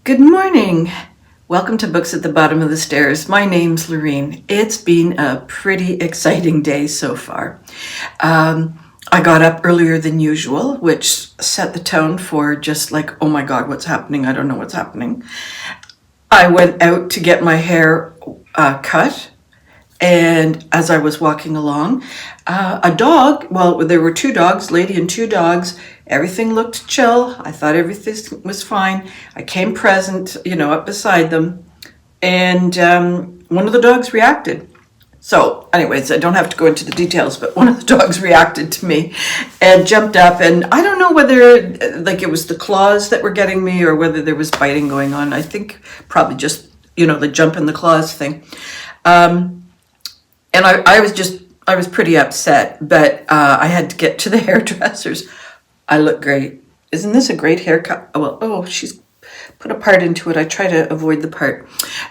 Good morning. Welcome to Books at the Bottom of the Stairs. My name's Lorene. It's been a pretty exciting day so far. I got up earlier than usual, which set the tone for just like, oh my God, what's happening? I don't know what's happening. I went out to get my hair cut. And as I was walking along, a dog, well, there were two dogs, lady and two dogs. Everything looked chill. I thought everything was fine. I came present, up beside them. And one of the dogs reacted. So anyways, I don't have to go into the details, but one of the dogs reacted to me and jumped up. And I don't know whether it was the claws that were getting me or whether there was biting going on. I think probably just, the jump in the claws thing. And I was pretty upset, but I had to get to the hairdressers. I look great. Isn't this a great haircut? She's put a part into it. I try to avoid the part.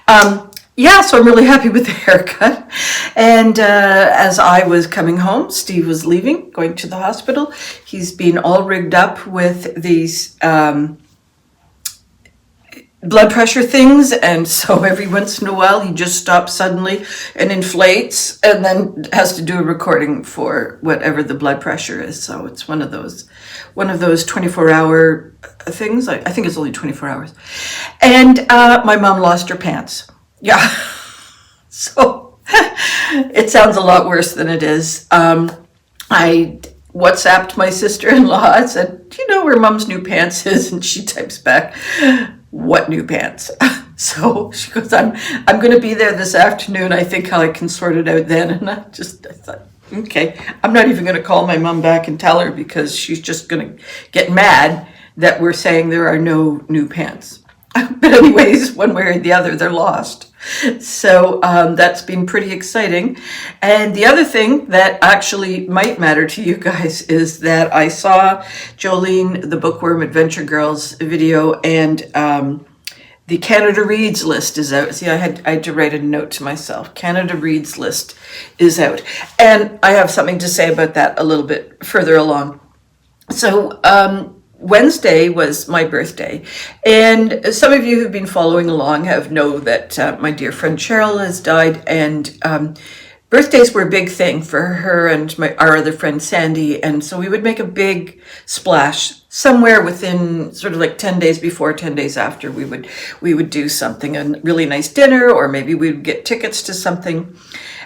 So I'm really happy with the haircut. And as I was coming home, Steve was leaving, going to the hospital. He's been all rigged up with these blood pressure things, and so every once in a while he just stops suddenly and inflates and then has to do a recording for whatever the blood pressure is. So it's one of those 24-hour things. I think it's only 24 hours. And my mom lost her pants. Yeah. So it sounds a lot worse than it is. I WhatsApped my sister-in-law and said, do you know where mom's new pants is? And she types back, what new pants? So she goes, I'm going to be there this afternoon. I think I can sort it out then. And I thought, okay, I'm not even going to call my mom back and tell her because she's just going to get mad that we're saying there are no new pants. But anyways, one way or the other, they're lost. So that's been pretty exciting. And the other thing that actually might matter to you guys is that I saw Joleen, the Bookworm Adventure Girls video, and the Canada Reads list is out. See, I had to write a note to myself. Canada Reads list is out. And I have something to say about that a little bit further along. So Wednesday was my birthday, and some of you who've been following along know that my dear friend Cheryl has died, and birthdays were a big thing for her and our other friend Sandy, and so we would make a big splash somewhere within sort of like 10 days before, 10 days after. We would do something, a really nice dinner, or maybe we'd get tickets to something.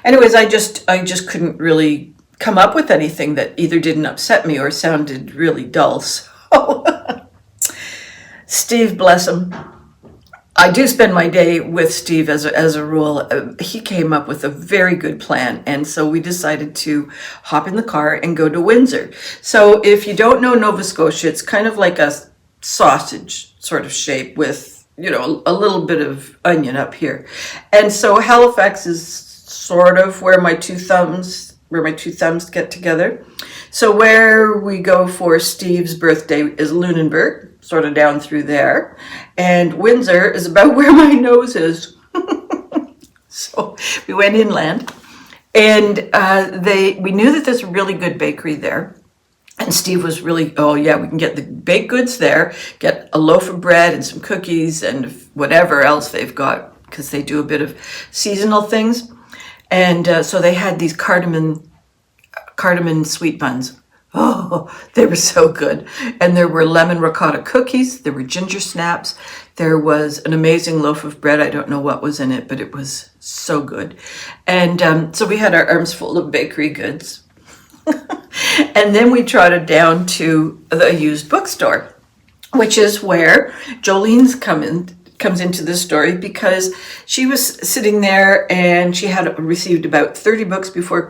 Anyways, I just couldn't really come up with anything that either didn't upset me or sounded really dull. Steve, bless him. I do spend my day with Steve as a rule. He came up with a very good plan, and so we decided to hop in the car and go to Windsor. So if you don't know Nova Scotia, it's kind of like a sausage sort of shape with, a little bit of onion up here. And so Halifax is sort of where my two thumbs get together. So where we go for Steve's birthday is Lunenburg, sort of down through there. And Windsor is about where my nose is. So we went inland. And we knew that there's a really good bakery there. And Steve was really, oh yeah, we can get the baked goods there, get a loaf of bread and some cookies and whatever else they've got, because they do a bit of seasonal things. And so they had these cardamom sweet buns. Oh, they were so good. And there were lemon ricotta cookies. There were ginger snaps. There was an amazing loaf of bread. I don't know what was in it, but it was so good. And so we had our arms full of bakery goods. And then we trotted down to the used bookstore, which is where Joleen's comes into this story, because she was sitting there and she had received about 30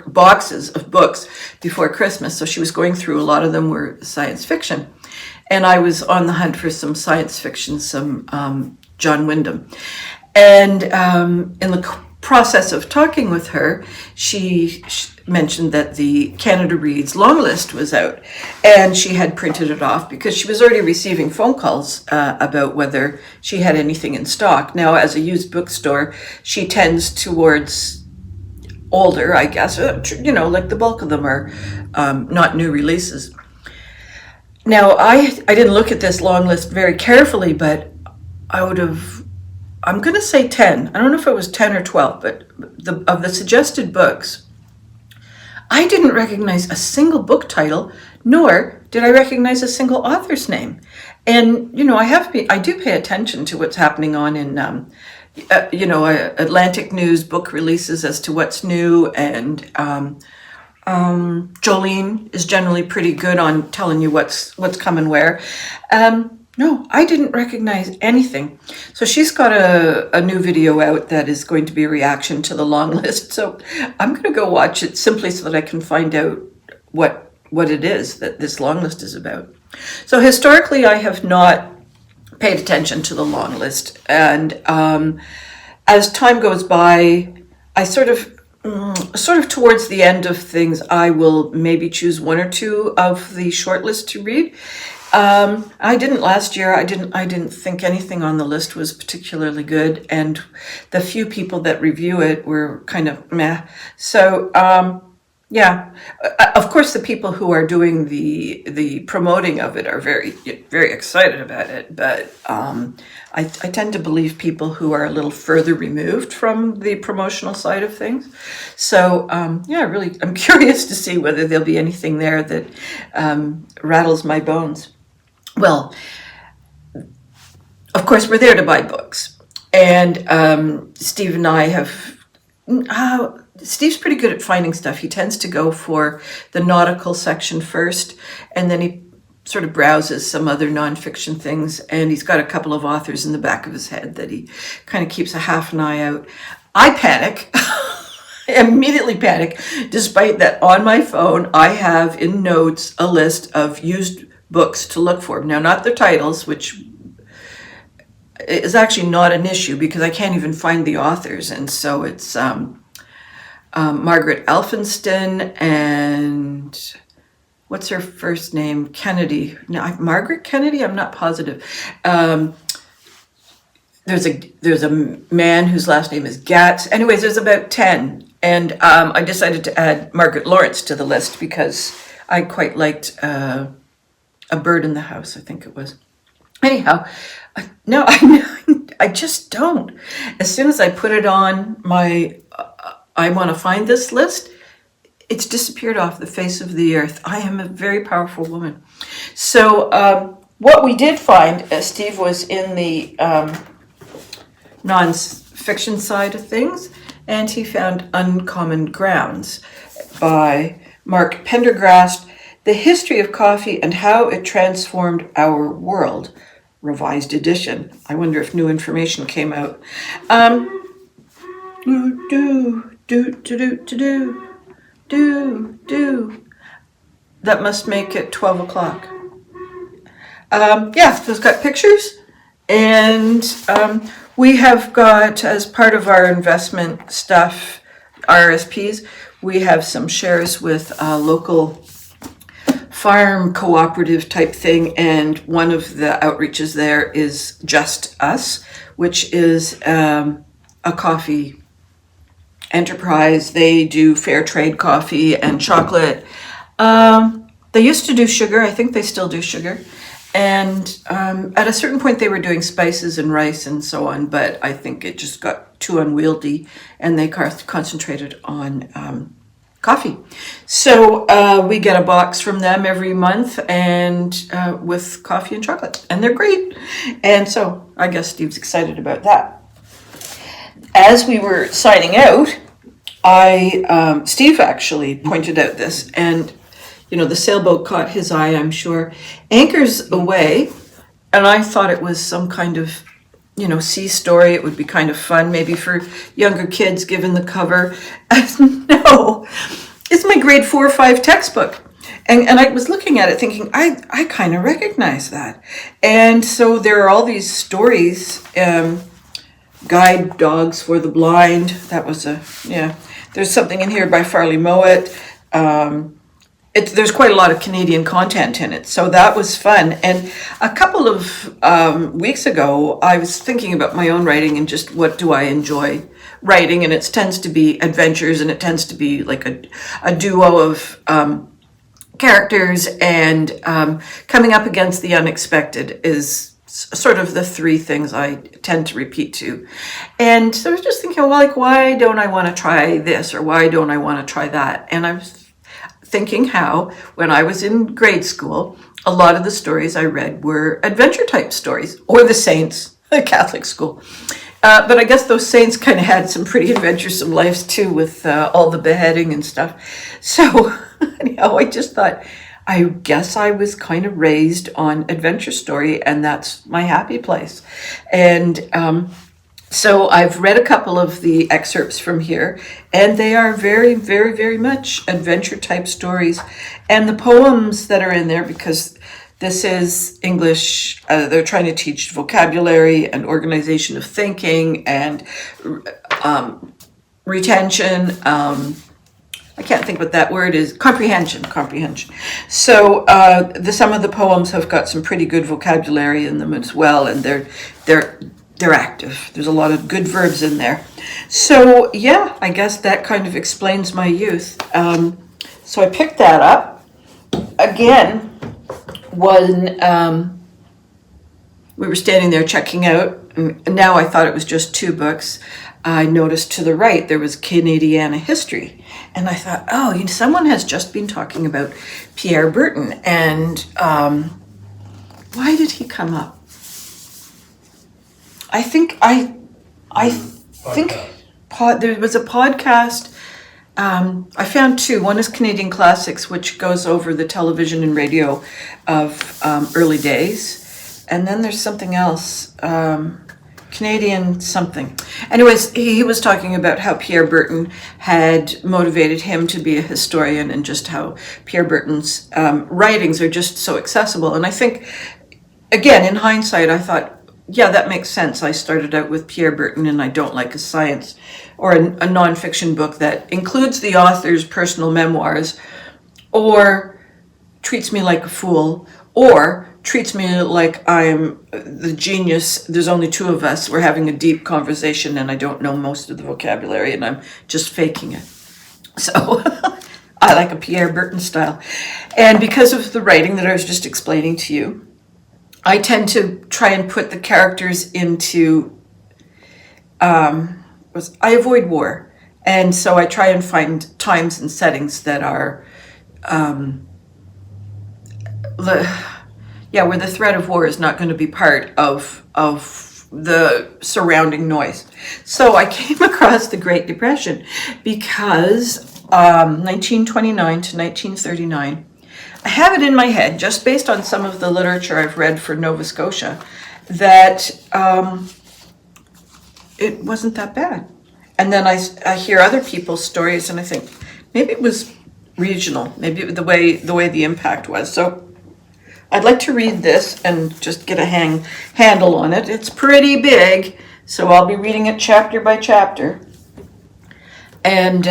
boxes of books before Christmas. So she was going through, a lot of them were science fiction. And I was on the hunt for some science fiction, some John Wyndham. And in the process of talking with her, she mentioned that the Canada Reads long list was out, and she had printed it off because she was already receiving phone calls about whether she had anything in stock. Now, as a used bookstore, she tends towards older, I guess, like the bulk of them are not new releases. Now, I didn't look at this long list very carefully, but out of, I'm going to say 10. I don't know if it was 10 or 12, but of the suggested books, I didn't recognize a single book title, nor did I recognize a single author's name. And, you know, I do pay attention to what's happening on in, Atlantic News book releases as to what's new. And Joleen is generally pretty good on telling you what's coming where. No, I didn't recognize anything. So she's got a new video out that is going to be a reaction to the long list. So I'm going to go watch it simply so that I can find out what it is that this long list is about. So historically, I have not paid attention to the long list. And as time goes by, I sort of towards the end of things, I will maybe choose one or two of the short list to read. I didn't last year. I didn't think anything on the list was particularly good, and the few people that review it were kind of meh. So, yeah, of course, the people who are doing the promoting of it are very, very excited about it. But I tend to believe people who are a little further removed from the promotional side of things. So, yeah, really, I'm curious to see whether there'll be anything there that rattles my bones. Well, of course, we're there to buy books. And Steve and I have... Steve's pretty good at finding stuff. He tends to go for the nautical section first, and then he sort of browses some other nonfiction things, and he's got a couple of authors in the back of his head that he kind of keeps a half an eye out. I panic. Immediately panic, despite that on my phone I have in notes a list of used books to look for. Now, not their titles, which is actually not an issue because I can't even find the authors. And so it's Margaret Elphinston and what's her first name? Kennedy. No, Margaret Kennedy? I'm not positive. There's a man whose last name is Gatz. Anyways, there's about 10. And I decided to add Margaret Lawrence to the list because I quite liked A Bird in the House, I think it was. Anyhow, no, I just don't. As soon as I put it on my I want to find this list, it's disappeared off the face of the earth. I am a very powerful woman. So what we did find, Steve was in the non-fiction side of things, and he found Uncommon Grounds by Mark Pendergast, The History of Coffee and How It Transformed Our World, revised edition. I wonder if new information came out. That must make it 12 o'clock. Yeah, so it's got pictures, and we have got, as part of our investment stuff, RSPs, we have some shares with a local farm cooperative type thing, and one of the outreaches there is Just Us, which is a coffee enterprise. They do fair trade coffee and chocolate. They used to do sugar. I think they still do sugar. And at a certain point, they were doing spices and rice and so on, but I think it just got too unwieldy, and they concentrated on coffee. So we get a box from them every month, and with coffee and chocolate, and they're great. And so I guess Steve's excited about that. As we were signing out, Steve actually pointed out this, and the sailboat caught his eye, I'm sure. Anchors Away, and I thought it was some kind of, sea story. It would be kind of fun, maybe for younger kids, given the cover. No, it's my grade 4 or 5 textbook. And I was looking at it thinking, I kind of recognize that. And so there are all these stories, Guide Dogs for the Blind. That was there's something in here by Farley Mowat. There's quite a lot of Canadian content in it, so that was fun. And a couple of weeks ago, I was thinking about my own writing and just what do I enjoy writing, and it tends to be adventures, and it tends to be like a duo of characters, and coming up against the unexpected is sort of the three things I tend to repeat to. And so I was just thinking, well, like, why don't I want to try this, or why don't I want to try that? And I was thinking how, when I was in grade school, a lot of the stories I read were adventure type stories, or the Saints, a Catholic school. But I guess those saints kind of had some pretty adventuresome lives too, with all the beheading and stuff. So anyhow, I just thought, I guess I was kind of raised on adventure story, and that's my happy place. And so I've read a couple of the excerpts from here, and they are very, very, very much adventure type stories. And the poems that are in there, because this is English, they're trying to teach vocabulary and organization of thinking and retention. I can't think what that word is. Comprehension. So some of the poems have got some pretty good vocabulary in them as well, and they're active. There's a lot of good verbs in there. So yeah, I guess that kind of explains my youth. So I picked that up again. When we were standing there checking out, and now I thought it was just 2 books, I noticed to the right there was Canadiana history. And I thought, oh, someone has just been talking about Pierre Breton. And why did he come up? I think there was a podcast. I found 2. One is Canadian Classics, which goes over the television and radio of early days. And then there's something else, Canadian something. Anyways, he was talking about how Pierre Breton had motivated him to be a historian, and just how Pierre Breton's writings are just so accessible. And I think, again, in hindsight, I thought, yeah, that makes sense. I started out with Pierre Breton, and I don't like a science or a nonfiction book that includes the author's personal memoirs, or treats me like a fool, or treats me like I'm the genius. There's only 2 of us. We're having a deep conversation, and I don't know most of the vocabulary, and I'm just faking it. So I like a Pierre Breton style. And because of the writing that I was just explaining to you, I tend to try and put the characters into, I avoid war. And so I try and find times and settings that are, where the threat of war is not going to be part of the surrounding noise. So I came across the Great Depression because 1929 to 1939, I have it in my head, just based on some of the literature I've read for Nova Scotia, that it wasn't that bad. And then I hear other people's stories, and I think maybe it was regional, maybe the way the impact was. So I'd like to read this and just get a handle on it. It's pretty big, so I'll be reading it chapter by chapter. And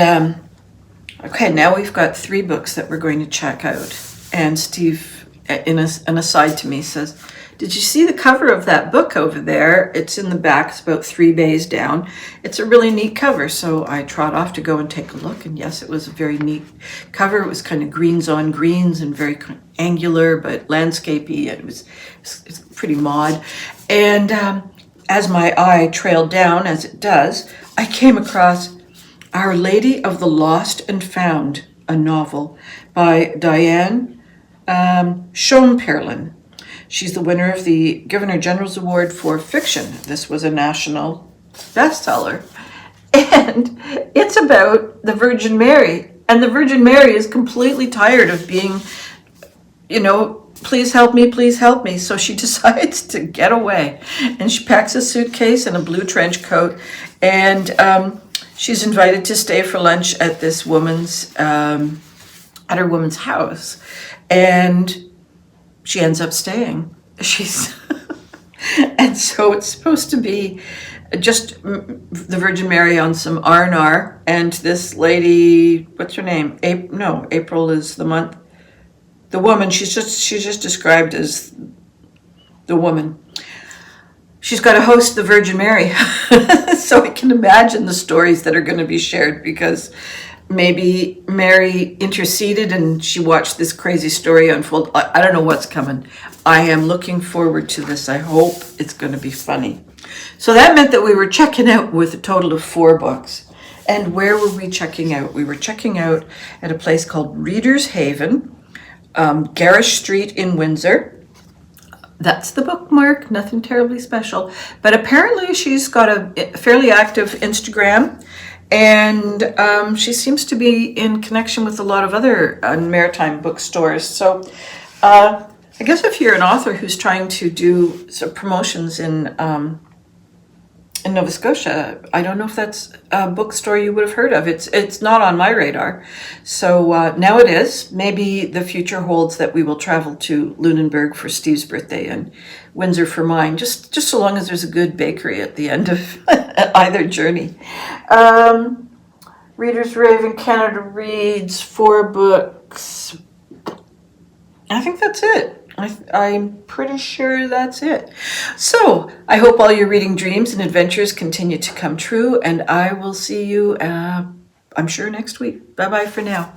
okay, now we've got 3 books that we're going to check out. And Steve, in an aside to me, says, "Did you see the cover of that book over there? It's in the back. It's about 3 bays down. It's a really neat cover." So I trot off to go and take a look. And yes, it was a very neat cover. It was kind of greens on greens and very angular, but landscapey. It's pretty mod. And as my eye trailed down, as it does, I came across Our Lady of the Lost and Found, a novel by Diane Schoemperlen. She's the winner of the Governor General's Award for Fiction. This was a national bestseller. And it's about the Virgin Mary. And the Virgin Mary is completely tired of being, please help me, please help me. So she decides to get away. And she packs a suitcase and a blue trench coat. And she's invited to stay for lunch at this woman's, at her woman's house. And she ends up staying. And so it's supposed to be just the Virgin Mary on some R&R, and this lady, what's her name? April is the month. The woman, she's just described as the woman. She's got to host the Virgin Mary. So I can imagine the stories that are going to be shared, because maybe Mary interceded and she watched this crazy story unfold. I don't know what's coming. I am looking forward to this. I hope it's going to be funny. So that meant that we were checking out with a total of 4 books. And where were we checking out? We were checking out at a place called Reader's Haven, Garish Street in Windsor. That's the bookmark, nothing terribly special. But apparently she's got a fairly active Instagram, and she seems to be in connection with a lot of other maritime bookstores. So I guess if you're an author who's trying to do some promotions in Nova Scotia, I don't know if that's a bookstore you would have heard of. It's not on my radar. So now it is. Maybe the future holds that we will travel to Lunenburg for Steve's birthday and Windsor for mine, just so long as there's a good bakery at the end of either journey. Reader's Raven Canada Reads, 4 books. I think that's it. I'm pretty sure that's it. So I hope all your reading dreams and adventures continue to come true, and I will see you, I'm sure, next week. Bye-bye for now.